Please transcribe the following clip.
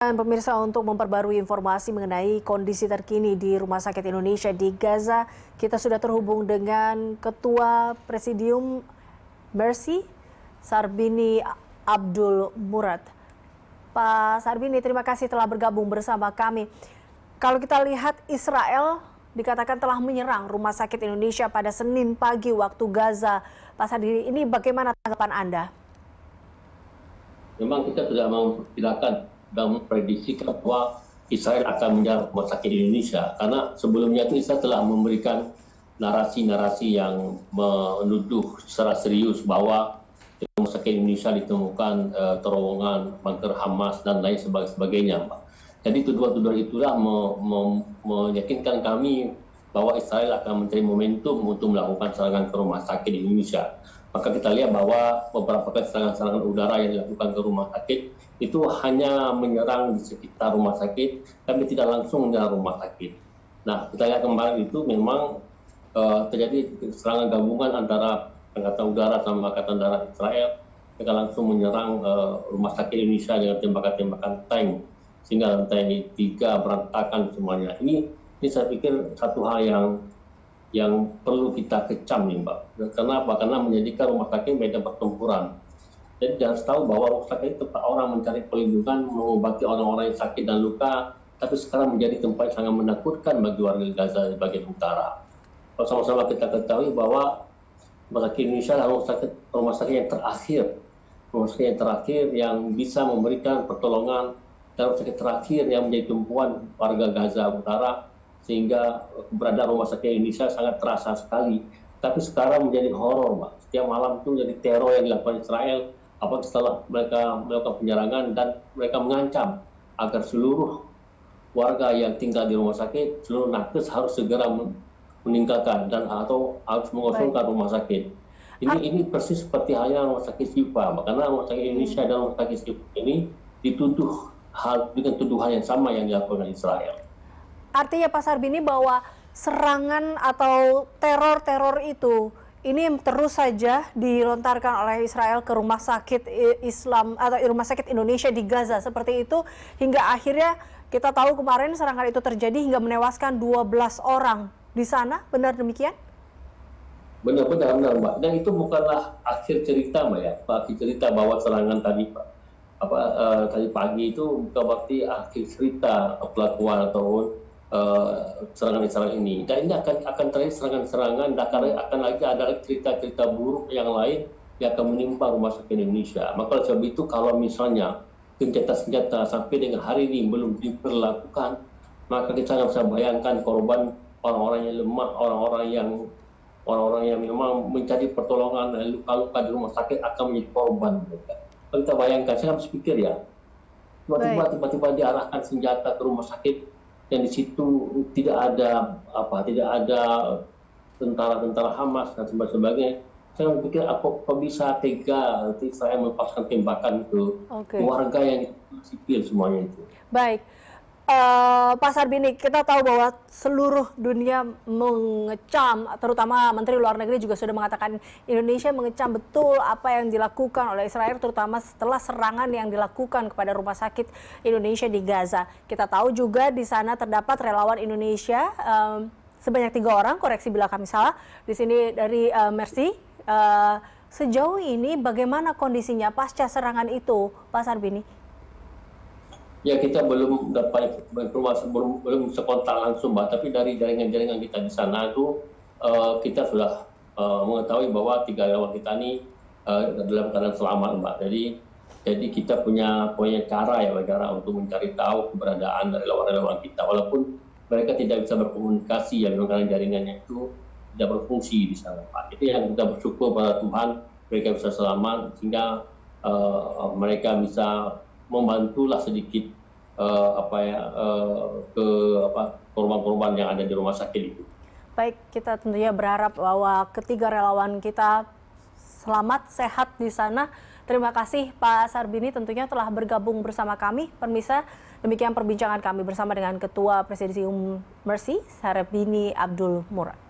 Dan pemirsa, untuk memperbarui informasi mengenai kondisi terkini di Rumah Sakit Indonesia di Gaza, kita sudah terhubung dengan Ketua Presidium Mercy, Sarbini Abdul Murad. Pak Sarbini, terima kasih telah bergabung bersama kami. Kalau kita lihat, Israel dikatakan telah menyerang Rumah Sakit Indonesia pada Senin pagi waktu Gaza. Pak Sarbini, ini bagaimana tanggapan Anda? Memang kita tidak memperkirakan dan memprediksi bahwa Israel akan menyerang Rumah Sakit Indonesia, karena sebelumnya itu Israel telah memberikan narasi-narasi yang menuduh secara serius bahwa di Rumah Sakit Indonesia ditemukan terowongan bunker Hamas dan lain sebagainya, Pak. Jadi tuduhan-tuduhan itulah meyakinkan kami bahwa Israel akan mencari momentum untuk melakukan serangan ke Rumah Sakit Indonesia. Maka kita lihat bahwa beberapa kali serangan-serangan udara yang dilakukan ke rumah sakit itu hanya menyerang di sekitar rumah sakit, tapi tidak langsung menyerang rumah sakit. Nah, kita lihat kemarin itu memang terjadi serangan gabungan antara Angkatan Udara sama Angkatan Darat Israel. Mereka langsung menyerang rumah sakit Indonesia dengan tembakan-tembakan tank, sehingga lantai 3 berantakan semuanya. Ini saya pikir satu hal yang perlu kita kecam nih, Mbak. Kenapa? Karena menjadikan rumah sakit medan pertempuran. Jadi harus tahu bahwa rumah sakit itu tempat orang mencari perlindungan, mengobati orang-orang yang sakit dan luka, tapi sekarang menjadi tempat yang sangat menakutkan bagi warga Gaza di bagian utara. Kalau sama-sama kita ketahui bahwa Rumah Sakit Indonesia adalah rumah sakit yang terakhir yang bisa memberikan pertolongan, dan rumah sakit terakhir yang menjadi tumpuan warga Gaza utara, sehingga keberadaan Rumah Sakit Indonesia sangat terasa sekali. Tapi sekarang menjadi horor, Mbak. Setiap malam itu menjadi teror yang dilakukan Israel, apalagi setelah mereka melakukan penyerangan dan mereka mengancam agar seluruh warga yang tinggal di rumah sakit, seluruh nakes harus segera meninggalkan dan atau harus mengosongkan rumah sakit. Ini persis seperti halnya Rumah Sakit Syifa, karena Rumah Sakit Indonesia dan Rumah Sakit Syifa ini dituduh dengan tuduhan yang sama yang dilakukan Israel. Artinya Pak Sarbini bahwa serangan atau teror itu ini terus saja dilontarkan oleh Israel ke rumah sakit Islam atau rumah sakit Indonesia di Gaza seperti itu, hingga akhirnya kita tahu kemarin serangan itu terjadi hingga menewaskan 12 orang di sana. Benar demikian? Benar Mbak. Dan itu bukanlah akhir cerita, Mbak, ya. Akhir cerita bahwa serangan tadi tadi pagi itu bukan berarti akhir cerita pelakuan ataupun serangan ini. Dan ini akan terjadi serangan-serangan, dan akan lagi ada cerita-cerita buruk yang lain yang akan menimpa Rumah Sakit Indonesia. Maka oleh sebab itu, kalau misalnya gencatan senjata sampai dengan hari ini belum diperlakukan, maka kita nggak bisa bayangkan korban orang-orang yang lemah, orang-orang yang memang mencari pertolongan dan luka-luka di rumah sakit akan menjadi korban. Kalau kita bayangkan, saya harus pikir ya, tiba-tiba diarahkan senjata ke rumah sakit, dan di situ tidak ada tentara Hamas dan sebagainya. Saya berpikir apa bisa tega saya melepaskan tembakan ke warga yang sipil semuanya itu. Baik, Pak Sarbini, kita tahu bahwa seluruh dunia mengecam, terutama Menteri Luar Negeri juga sudah mengatakan Indonesia mengecam betul apa yang dilakukan oleh Israel, terutama setelah serangan yang dilakukan kepada Rumah Sakit Indonesia di Gaza. Kita tahu juga di sana terdapat relawan Indonesia sebanyak 3 orang, koreksi bila kami salah, di sini dari Mercy. Sejauh ini bagaimana kondisinya pasca serangan itu, Pak Sarbini? Ya, kita belum dapat belum sekontak langsung, Mbak, tapi dari jaringan-jaringan kita di sana itu kita sudah mengetahui bahwa 3 relawan kita ini dalam keadaan selamat, Mbak. Jadi kita punya cara untuk mencari tahu keberadaan dari relawan-relawan kita, walaupun mereka tidak bisa berkomunikasi ya, karena jaringannya itu tidak berfungsi di sana, Pak. Itu yang kita bersyukur pada Tuhan, mereka bisa selamat sehingga mereka bisa membantulah sedikit ke korban-korban yang ada di rumah sakit itu. Baik, kita tentunya berharap bahwa ketiga relawan kita selamat, sehat di sana. Terima kasih Pak Sarbini tentunya telah bergabung bersama kami. Pemirsa, demikian perbincangan kami bersama dengan Ketua Presidium Mercy, Sarbini Abdul Murad.